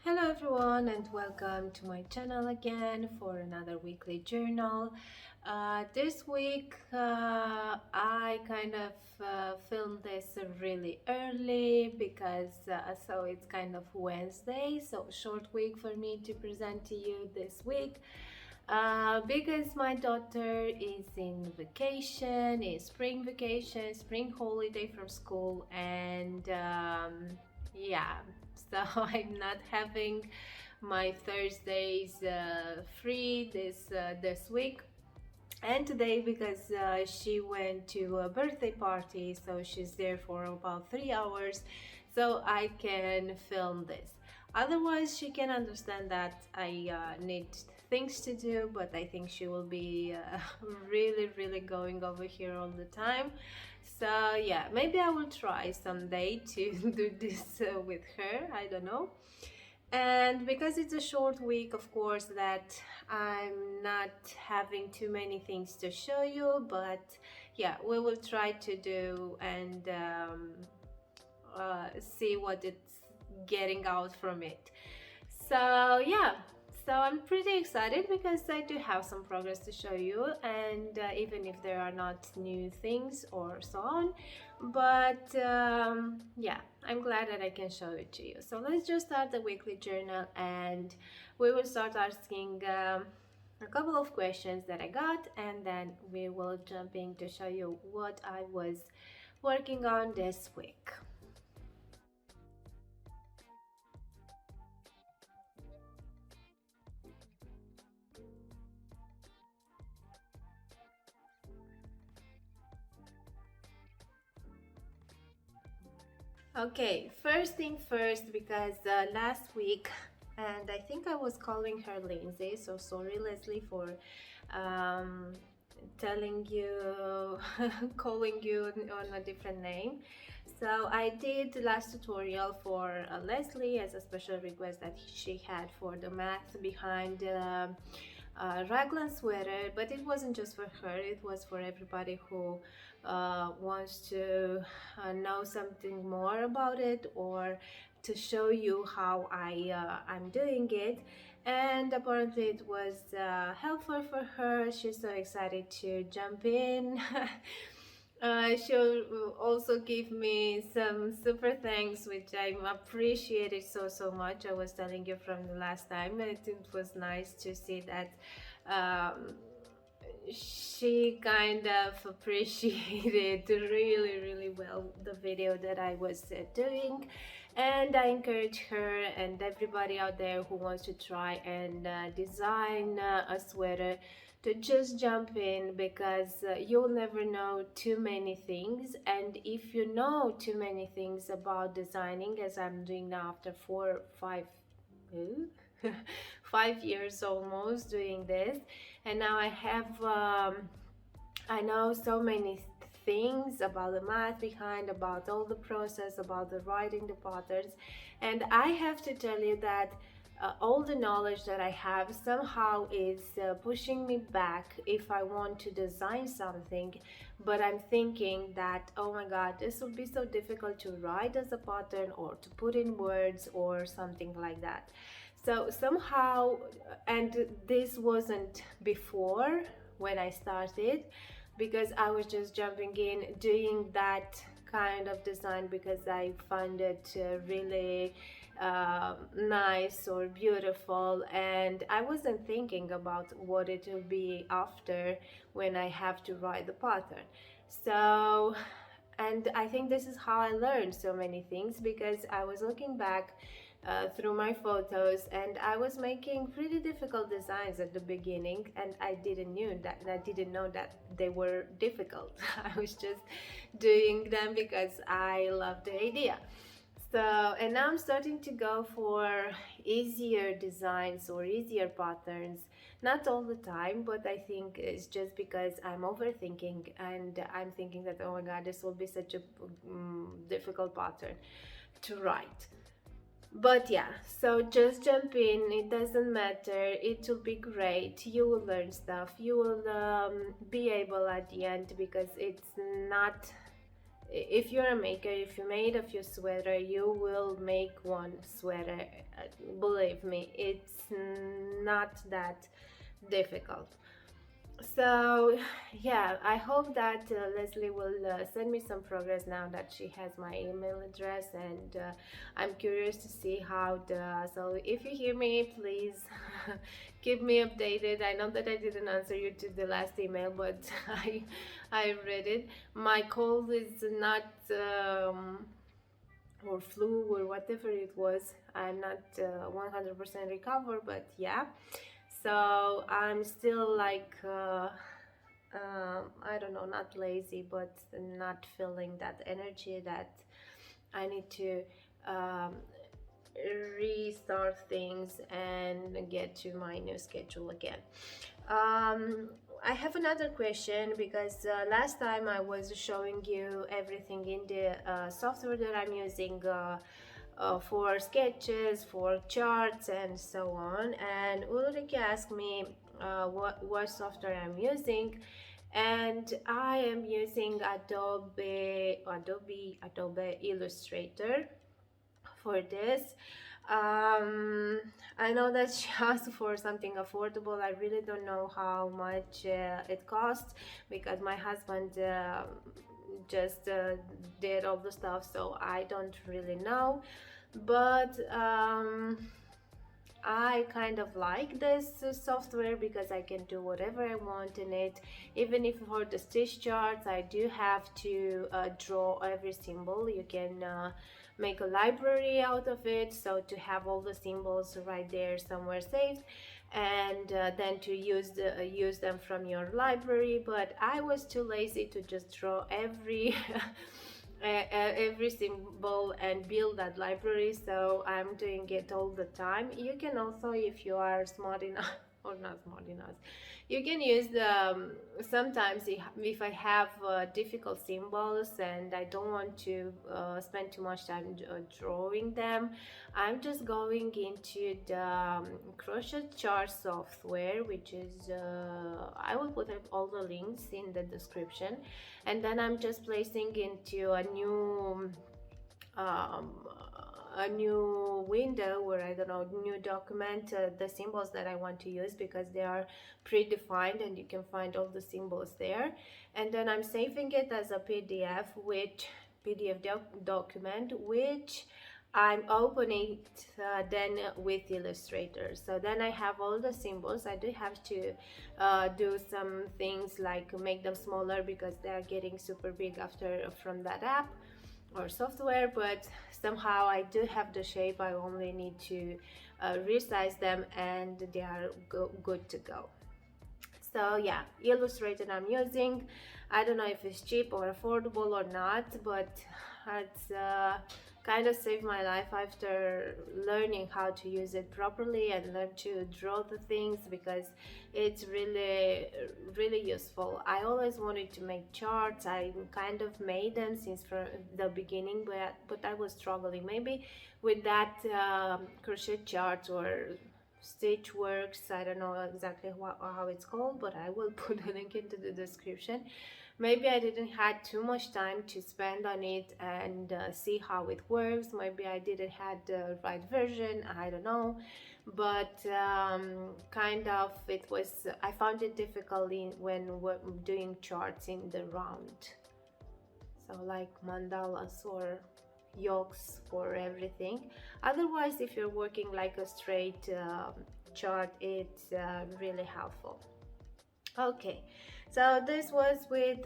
Hello everyone and welcome to my channel again for another weekly journal. This week I kind of filmed this really early because so it's kind of Wednesday, so short week for me to present to you this week. Because my daughter is in vacation, is spring vacation, spring holiday from school, and yeah, so I'm not having my Thursdays free this week. And today, because she went to a birthday party, so she's there for about 3 hours, so I can film this. Otherwise, she can understand that I need things to do, but I think she will be really going over here all the time. So yeah, maybe I will try someday to do this with her. I don't know. And because it's a short week, of course, that I'm not having too many things to show you, but yeah, we will try to do and see what it's getting out from it. So yeah, so I'm pretty excited because I do have some progress to show you, and even if there are not new things or so on, but yeah, I'm glad that I can show it to you. So let's just start the weekly journal, and we will start asking a couple of questions that I got, and then we will jump in to show you what I was working on this week. Okay, first thing first, because last week, and I think I was calling her Lindsay, so sorry Leslie for um, telling you, calling you on a different name. So I did last tutorial for Leslie as a special request that she had for the math behind Raglan sweater, but it wasn't just for her, it was for everybody who wants to know something more about it, or to show you how I'm doing it. And apparently it was helpful for her. She's so excited to jump in. She'll also give me some super thanks, which I appreciated so much. I was telling you from the last time, it was nice to see that she kind of appreciated really well the video that I was doing. And I encourage her and everybody out there who wants to try and design a sweater to just jump in, because you'll never know too many things. And if you know too many things about designing, as I'm doing now after 5 years almost doing this, and now I know so many things about the math behind, about all the process, about the writing the patterns. And I have to tell you that all the knowledge that I have somehow is pushing me back if I want to design something, but I'm thinking that, oh my god, this would be so difficult to write as a pattern or to put in words or something like that. So somehow, and this wasn't before when I started, because I was just jumping in doing that kind of design because I found it really nice or beautiful, and I wasn't thinking about what it will be after when I have to write the pattern. So, and I think this is how I learned so many things, because I was looking back through my photos, and I was making pretty difficult designs at the beginning, and I didn't know that they were difficult. I was just doing them because I loved the idea. So, and now I'm starting to go for easier designs or easier patterns. Not all the time, but I think it's just because I'm overthinking, and I'm thinking that, oh my god, this will be such a difficult pattern to write. But yeah, so just jump in, it doesn't matter, it will be great, you will learn stuff, you will be able at the end, because if you're a maker, if you made a few sweater, you will make one sweater. Believe me, it's not that difficult. So yeah, I hope that Leslie will send me some progress now that she has my email address, and I'm curious to see how the, so if you hear me, please keep me updated. I know that I didn't answer you to the last email, but I read it. My cold is not or flu or whatever it was, I'm not 100% recovered, but yeah. So I'm still like I don't know, not lazy, but not feeling that energy that I need to um, restart things and get to my new schedule again. I have another question, because last time I was showing you everything in the software that I'm using for sketches, for charts, and so on. And Ulrike asked me what software I'm using, and I am using Adobe Illustrator for this. I know that she asked for something affordable. I really don't know how much it costs, because my husband just did all the stuff, so I don't really know. But I kind of like this software because I can do whatever I want in it. Even if for the stitch charts I do have to draw every symbol, you can make a library out of it, so to have all the symbols right there somewhere saved, and then to use them from your library. But I was too lazy to just draw every symbol and build that library, so I'm doing it all the time. You can also, if you are smart enough or not smart enough, you can use the sometimes if I have difficult symbols and I don't want to spend too much time drawing them, I'm just going into the crochet chart software, which is I will put up all the links in the description, and then I'm just placing into um, a new window, or I don't know, new document, the symbols that I want to use, because they are predefined and you can find all the symbols there. And then I'm saving it as a PDF document, which I'm opening it then with Illustrator. So then I have all the symbols. I do have to do some things like make them smaller, because they are getting super big after from that app or software, but somehow I do have the shape. I only need to resize them and they are good to go. So yeah, Illustrator I'm using. I don't know if it's cheap or affordable or not, but it's kind of saved my life after learning how to use it properly and learn to draw the things, because it's really useful. I always wanted to make charts. I kind of made them since from the beginning, but I was struggling maybe with that crochet charts or stitch works. I don't know exactly how it's called, but I will put a link into the description. Maybe I didn't had too much time to spend on it and see how it works. Maybe I didn't had the right version, I don't know, but kind of it was, I found it difficult when we're doing charts in the round, so like mandalas or yolks for everything. Otherwise, if you're working like a straight chart, it's really helpful. Okay, so this was with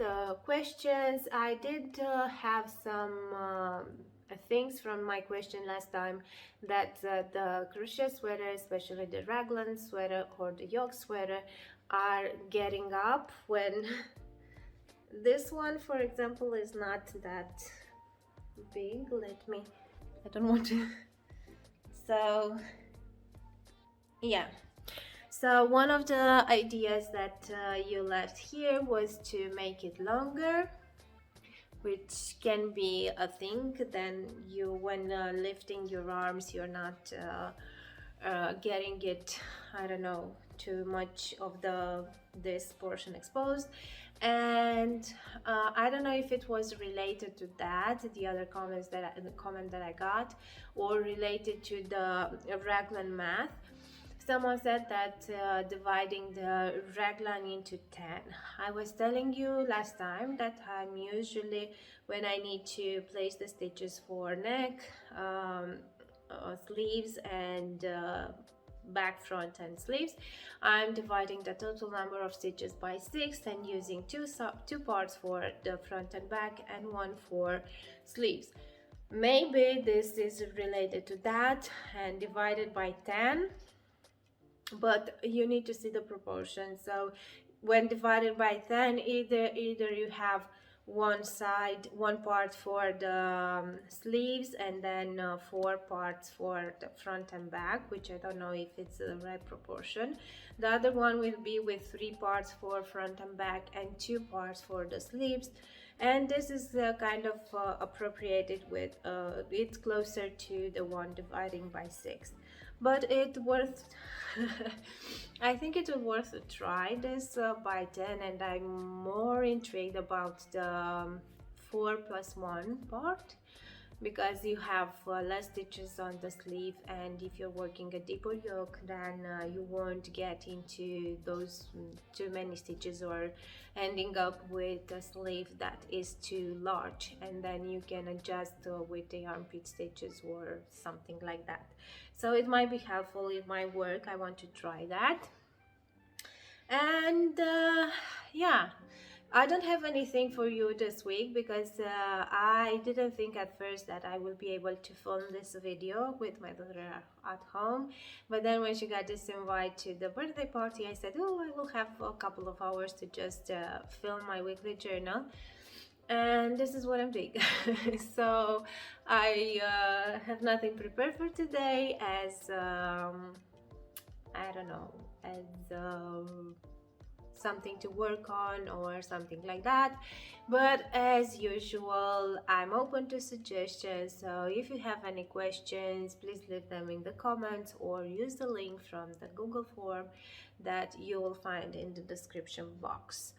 questions. I did have some things from my question last time, that the crochet sweater, especially the raglan sweater or the yoke sweater, are getting up when this one, for example, is not that big. Let me, I don't want to. So yeah, so one of the ideas that you left here was to make it longer, which can be a thing. Then you, when lifting your arms, you're not getting it, I don't know, too much of this portion exposed. And I don't know if it was related to that, the other comments that the comment that I got, or related to the Raglan math. Someone said that dividing the Raglan into 10. I was telling you last time that I'm usually, when I need to place the stitches for neck, sleeves, and back, front, and sleeves, I'm dividing the total number of stitches by 6 and using two parts for the front and back and one for sleeves. Maybe this is related to that and divided by 10, but you need to see the proportion. So when divided by 10, either you have one part for the sleeves, and then 4 parts for the front and back, which I don't know if it's the right proportion. The other one will be with 3 parts for front and back and 2 parts for the sleeves. And this is kind of appropriated with it's closer to the one dividing by 6, but it worth I think it will worth a try this by 10. And I'm more intrigued about the 4+1 part, because you have less stitches on the sleeve, and if you're working a deeper yoke, then you won't get into those too many stitches, or ending up with a sleeve that is too large, and then you can adjust with the armpit stitches or something like that. So it might be helpful, it might work. I want to try that. And yeah, I don't have anything for you this week, because I didn't think at first that I will be able to film this video with my daughter at home. But then when she got this invite to the birthday party, I said, oh, I will have a couple of hours to just film my weekly journal. And this is what I'm doing. So I have nothing prepared for today, as I don't know, as something to work on or something like that. But as usual, I'm open to suggestions, so if you have any questions, please leave them in the comments or use the link from the Google form that you will find in the description box.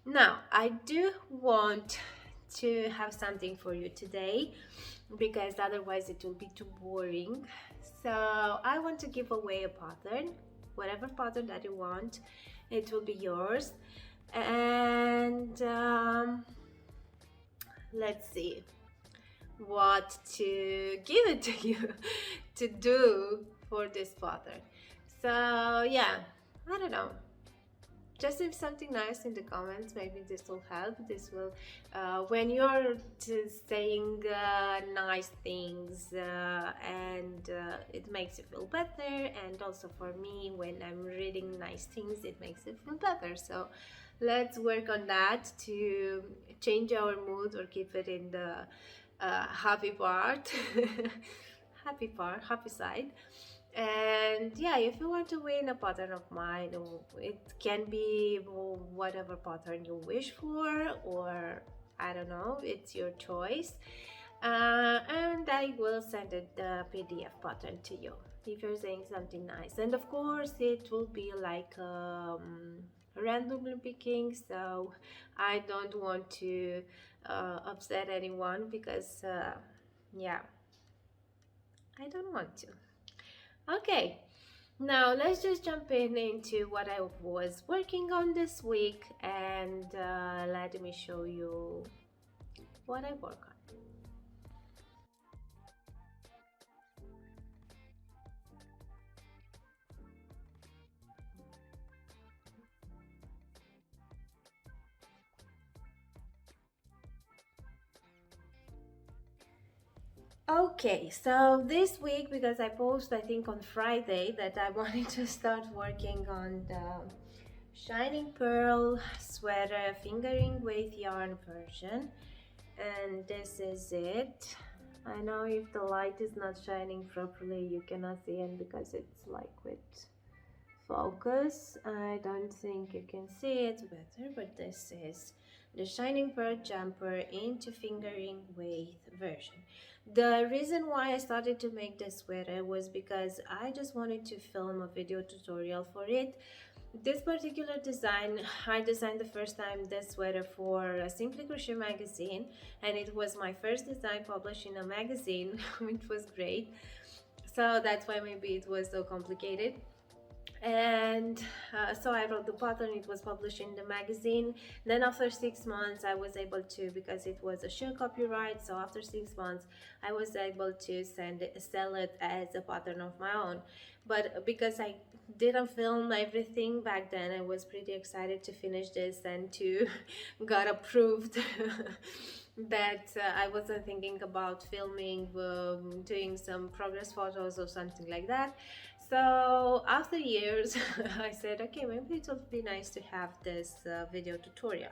Now, I do want to have something for you today, because otherwise it will be too boring. So I want to give away a pattern, whatever pattern that you want, it will be yours. And let's see what to give it to you to do for this pattern. So yeah, I don't know, just leave something nice in the comments. Maybe this will help. This will when you're saying nice things, and it makes you feel better, and also for me, when I'm reading nice things, it makes it feel better. So let's work on that to change our mood or keep it in the happy part. Happy side. And yeah, if you want to win a pattern of mine, it can be whatever pattern you wish for, or I don't know, it's your choice. And I will send it the PDF pattern to you if you're saying something nice. And of course it will be like randomly picking, so I don't want to upset anyone, because yeah, I don't want to. Okay, now let's just jump into what I was working on this week, and let me show you what I work on. Okay, so this week, because I posted I think on Friday that I wanted to start working on the Shining Pearl sweater fingering weight yarn version, and this is it. I know if the light is not shining properly you cannot see it, because it's like with focus, I don't think you can see it better, but this is the Shining Pearl jumper into fingering weight version. The reason why I started to make this sweater was because I just wanted to film a video tutorial for it, this particular design, I designed the first time this sweater for a Simply Crochet magazine, and it was my first design published in a magazine, which was great. So that's why maybe it was so complicated. And so I wrote the pattern, it was published in the magazine. Then after 6 months I was able to, because it was a sheer copyright, so after 6 months I was able to sell it as a pattern of my own. But because I didn't film everything back then, I was pretty excited to finish this and to got approved. That I wasn't thinking about filming, doing some progress photos or something like that. So after years, I said, okay, maybe it would be nice to have this video tutorial.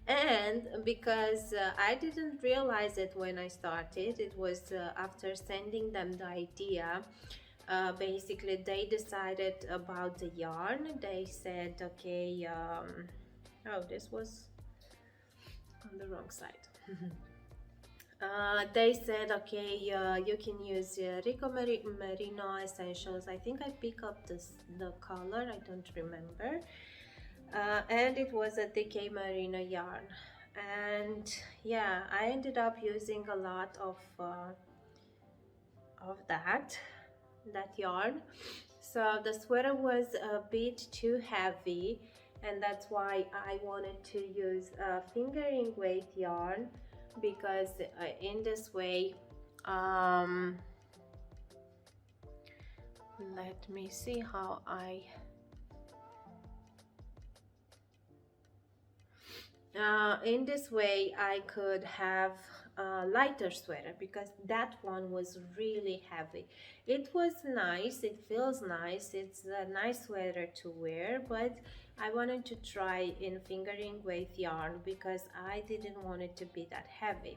And because I didn't realize it when I started, it was after sending them the idea. Basically, they decided about the yarn. They said, okay, oh, this was on the wrong side. They said, okay, you can use Rico Merino Essentials. I think I picked up the color, I don't remember. And it was a DK Merino yarn. And yeah, I ended up using a lot of that yarn. So the sweater was a bit too heavy, and that's why I wanted to use a fingering weight yarn, because in this way, let me see how in this way I could have a lighter sweater, because that one was really heavy. It was nice, it feels nice, it's a nice sweater to wear, but I wanted to try in fingering weight yarn because I didn't want it to be that heavy.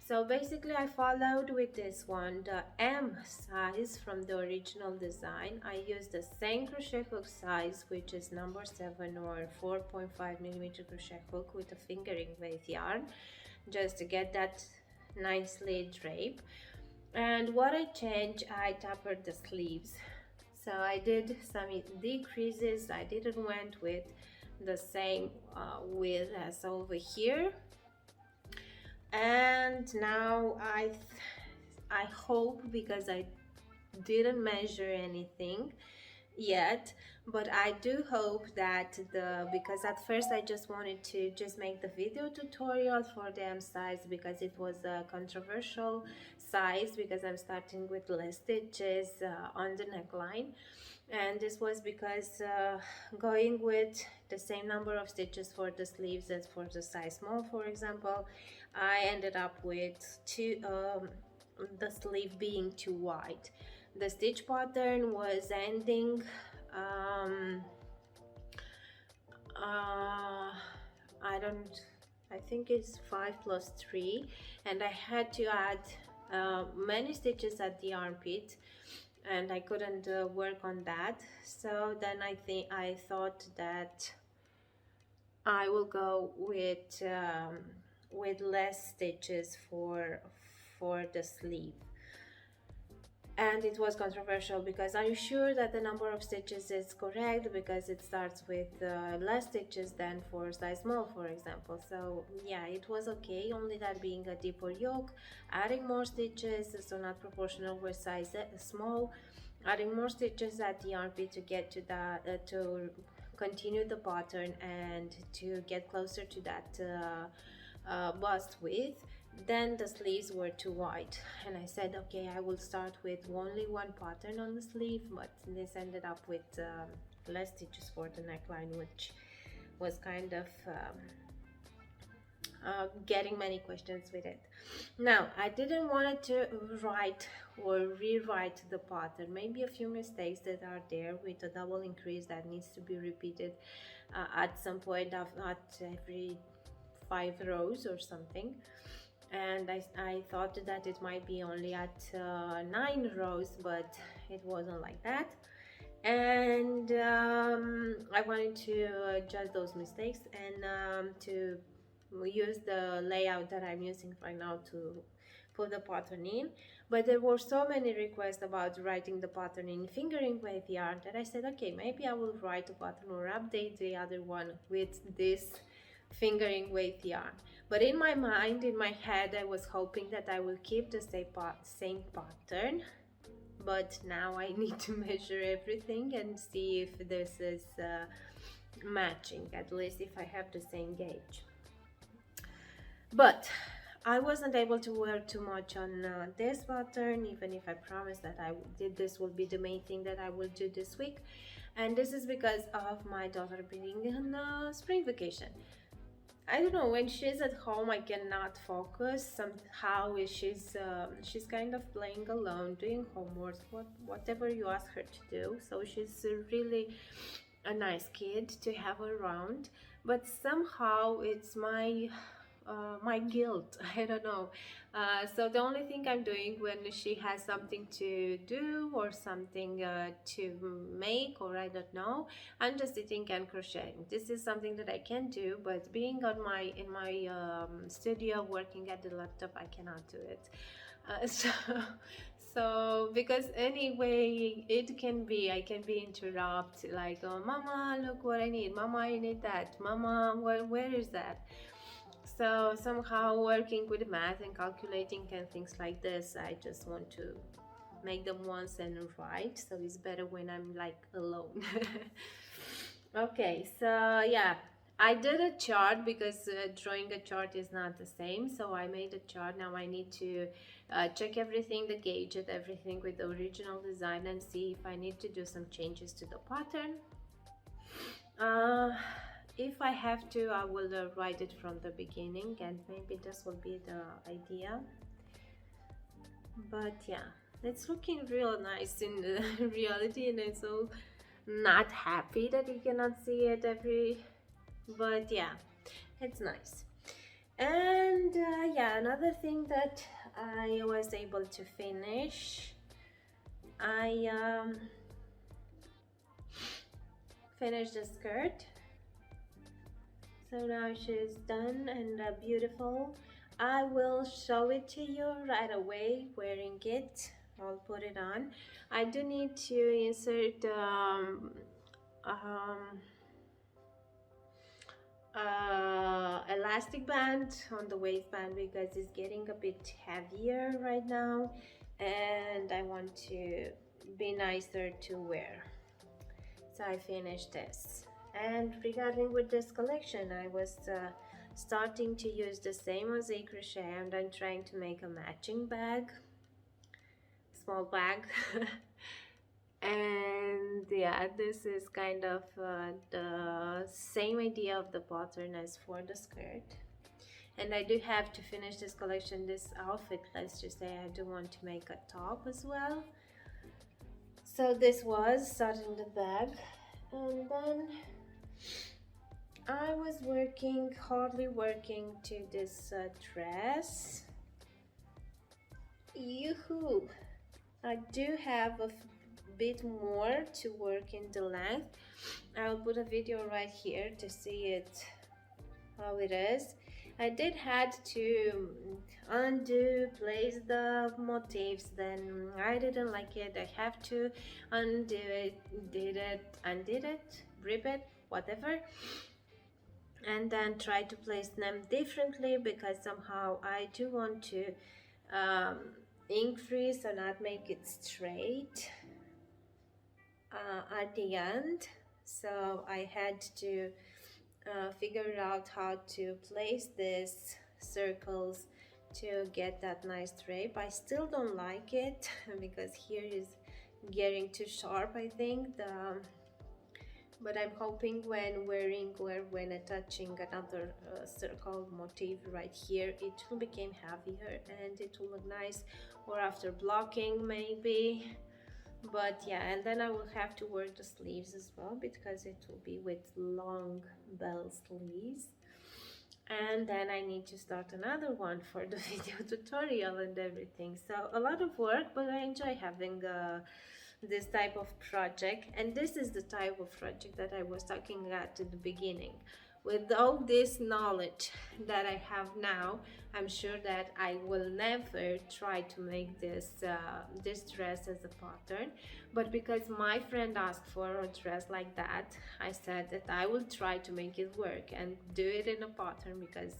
So basically I followed with this one, the M size from the original design. I used the same crochet hook size, which is number 7 or 4.5 millimeter crochet hook with a fingering weight yarn, just to get that nicely draped. And what I changed, I tapered the sleeves. So I did some decreases. I didn't went with the same width as over here. And now I hope, because I didn't measure anything yet, but I do hope that because at first I just wanted to just make the video tutorial for the M size, because it was a controversial size, because I'm starting with less stitches on the neckline. And this was because going with the same number of stitches for the sleeves as for the size small, for example, I ended up with the sleeve being too wide. The stitch pattern was ending I think it's 5 plus 3, and I had to add many stitches at the armpit, and I couldn't work on that. So then I thought that I will go with less stitches for the sleeve. And it was controversial, because are you sure that the number of stitches is correct, because it starts with less stitches than for size small, for example. So yeah, it was okay, only that being a deeper yoke, adding more stitches, so not proportional with size small, adding more stitches at the armpit to get to that to continue the pattern and to get closer to that bust width. Then the sleeves were too wide, and I said, okay, I will start with only one pattern on the sleeve, but this ended up with less stitches for the neckline, which was kind of getting many questions with it. Now, I didn't want to write or rewrite the pattern. Maybe a few mistakes that are there with a double increase that needs to be repeated at some point at every 5 rows or something. And I thought that it might be only at 9 rows, but it wasn't like that. And I wanted to adjust those mistakes and to use the layout that I'm using right now to put the pattern in. But there were so many requests about writing the pattern in fingering weight yarn that I said, okay, maybe I will write a pattern or update the other one with this fingering weight yarn. But in my mind, in my head, I was hoping that I will keep the same pattern, but now I need to measure everything and see if this is matching, at least if I have the same gauge. But I wasn't able to work too much on this pattern, even if I promised that this will be the main thing that I will do this week. And this is because of my daughter being on spring vacation. I don't know, when she's at home I cannot focus. Somehow she's kind of playing alone, doing homework, whatever you ask her to do. So she's really a nice kid to have around, but somehow it's my guilt. I don't know. So the only thing I'm doing when she has something to do or something to make, or I don't know, I'm just sitting and crocheting. This is something that I can do, but being on in my studio working at the laptop, I cannot do it. So because anyway it can be, I can be interrupted, like, oh, mama, look what I need, mama, I need that, mama, where is that? So somehow working with math and calculating and things like this, I just want to make them once and write. So it's better when I'm like alone. Okay, so yeah, I did a chart because drawing a chart is not the same. So I made a chart. Now I need to check everything, the gauge and everything with the original design, and see if I need to do some changes to the pattern. If I have to, I will write it from the beginning, and maybe this will be the idea. But yeah, it's looking real nice in reality, and I'm so not happy that you cannot see it but yeah, it's nice. And yeah, another thing that I was able to finish, I finished the skirt. So now she's done and beautiful. I will show it to you right away wearing it. I'll put it on. I do need to insert elastic band on the waistband because it's getting a bit heavier right now, and I want to be nicer to wear. So I finished this. And regarding with this collection, I was starting to use the same mosaic crochet, and I'm trying to make a matching bag, small bag. And yeah, this is kind of the same idea of the pattern as for the skirt. And I do have to finish this collection, this outfit, let's just say. I do want to make a top as well. So this was starting the bag, and then I was hardly working to this dress. Yoo-hoo! I do have a bit more to work in the length. I'll put a video right here to see it, how it is. I did had to undo, place the motifs, then I didn't like it. I have to undo it, undid it, rip it, whatever, and then try to place them differently because somehow I do want to increase or not make it straight at the end. So I had to figure out how to place these circles to get that nice drape. I still don't like it because here is getting too sharp, I think. But I'm hoping when wearing or when attaching another circle motif right here, it will become heavier and it will look nice, or after blocking maybe. But yeah, and then I will have to work the sleeves as well because it will be with long bell sleeves. And then I need to start another one for the video tutorial and everything. So a lot of work, but I enjoy having this type of project. And this is the type of project that I was talking at the beginning, with all this knowledge that I have now, I'm sure that I will never try to make this dress as a pattern. But because my friend asked for a dress like that, I said that I will try to make it work and do it in a pattern, because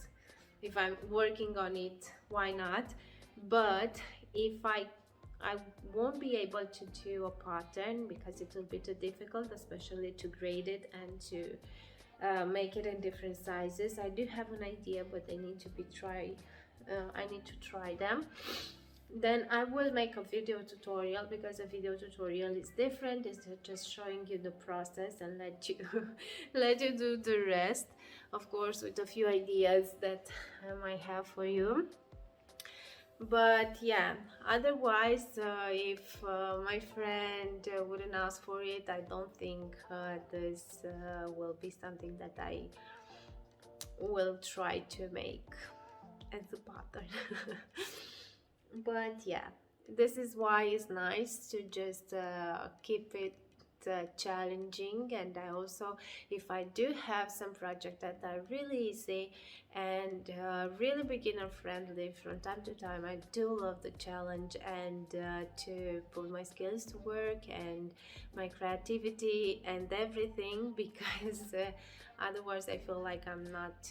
if I'm working on it, why not? But if I won't be able to do a pattern because it will be too difficult, especially to grade it and to make it in different sizes. I do have an idea, but they need to be tried. I need to try them. Then I will make a video tutorial, because a video tutorial is different. It's just showing you the process and let you let you do the rest, of course, with a few ideas that I might have for you. But yeah, otherwise, if my friend wouldn't ask for it, I don't think this will be something that I will try to make as a pattern. But yeah, this is why it's nice to just keep it challenging. And I also, if I do have some project that are really easy and really beginner friendly, from time to time I do love the challenge and to put my skills to work and my creativity and everything, because otherwise I feel like I'm not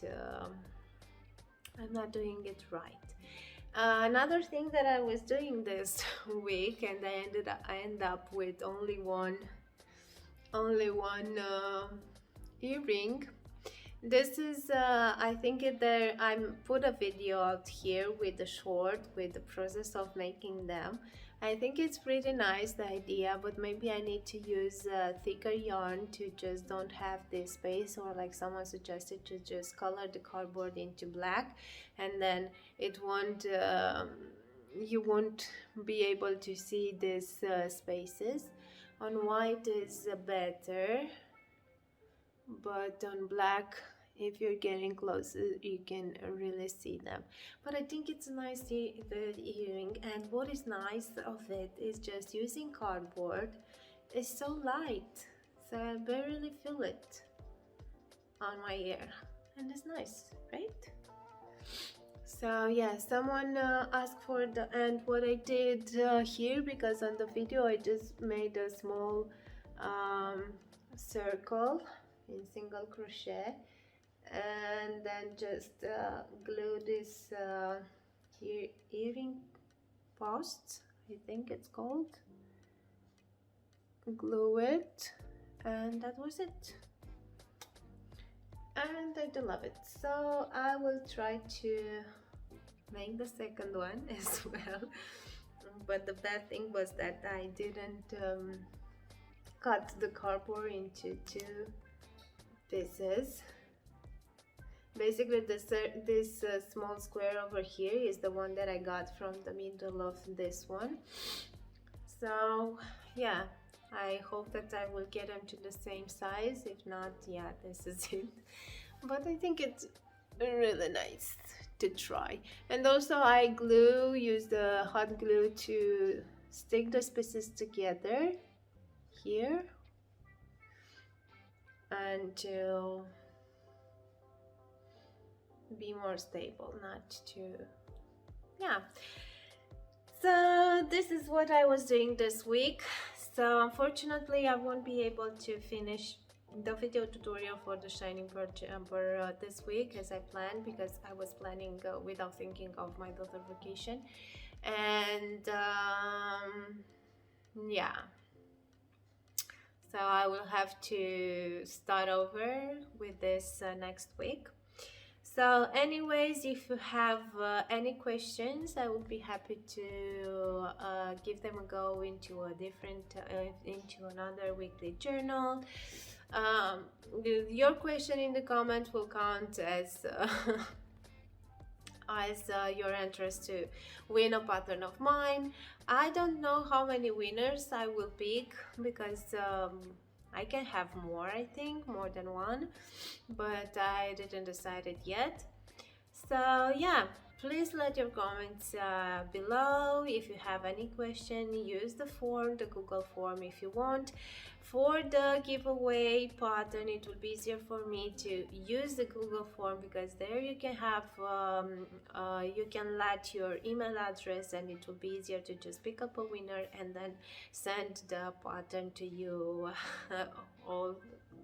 doing it right. Another thing that I was doing this week, and I end up with only one earring. This is I think I put a video out here with the short, with the process of making them. I think it's pretty nice, the idea, but maybe I need to use thicker yarn to just don't have this space, or like someone suggested, to just color the cardboard into black, and then it won't you won't be able to see these spaces. On white is better, but on black, if you're getting closer, you can really see them. But I think it's nice, the earring. And what is nice of it is just using cardboard. It's so light, so I barely feel it on my ear, and it's nice, right? So yeah, someone asked for the, and what I did here, because on the video I just made a small circle in single crochet, and then just glue this earring posts, I think it's called. Glue it, and that was it. And I do love it, so I will try to make the second one as well. But the bad thing was that I didn't cut the cardboard into two pieces. Basically, this small square over here is the one that I got from the middle of this one. So yeah, I hope that I will get them to the same size. If not, yeah, this is it. But I think it's really nice to try. And also I use the hot glue to stick the pieces together here, and to be more stable, not to, yeah. So this is what I was doing this week. So unfortunately I won't be able to finish the video tutorial for the shining jumper this week as I planned, because I was planning without thinking of my daughter vacation. And yeah, so I will have to start over with this next week. So anyways, if you have any questions, I would be happy to give them a go into a different into another weekly journal. Your question in the comment will count as your interest to win a pattern of mine. I don't know how many winners I will pick, because I can have more, I think, more than one, but I didn't decide it yet. So yeah, Please let your comments below. If you have any question, use the form, the Google form if you want. For the giveaway pattern, it will be easier for me to use the Google form, because there you can have you can let your email address, and it will be easier to just pick up a winner and then send the pattern to you all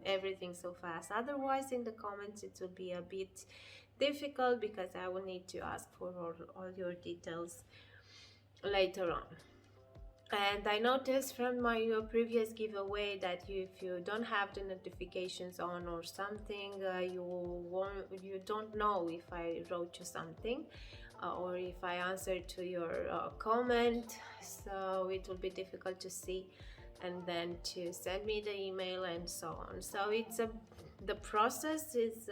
everything so fast. Otherwise, in the comments it will be a bit difficult, because I will need to ask for all your details later on. And I noticed from my previous giveaway that if you don't have the notifications on or something, you don't know if I wrote you something or if I answered to your comment, so it will be difficult to see and then to send me the email and so on. So the process is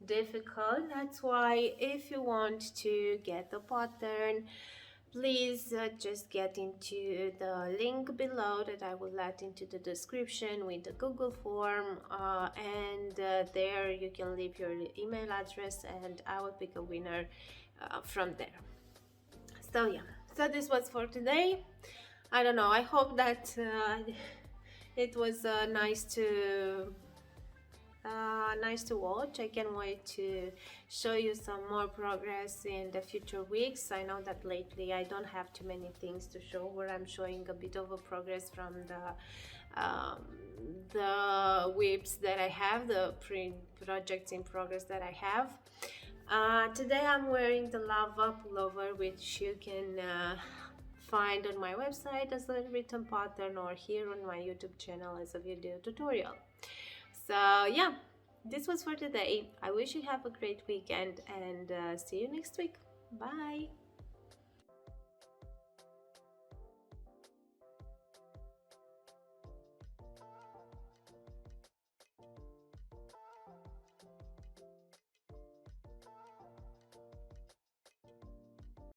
difficult. That's why if you want to get the pattern, please just get into the link below that I will let into the description with the Google form, and there you can leave your email address and I will pick a winner from there. So yeah, so this was for today. I don't know, I hope that it was nice to watch. I can't wait to show you some more progress in the future weeks. I know that lately I don't have too many things to show, where I'm showing a bit of a progress from the whips that I have, the projects in progress that I have. Today I'm wearing the lava pullover, which you can find on my website as a written pattern, or here on my YouTube channel as a video tutorial. So yeah, this was for today. I wish you have a great weekend, and see you next week. Bye.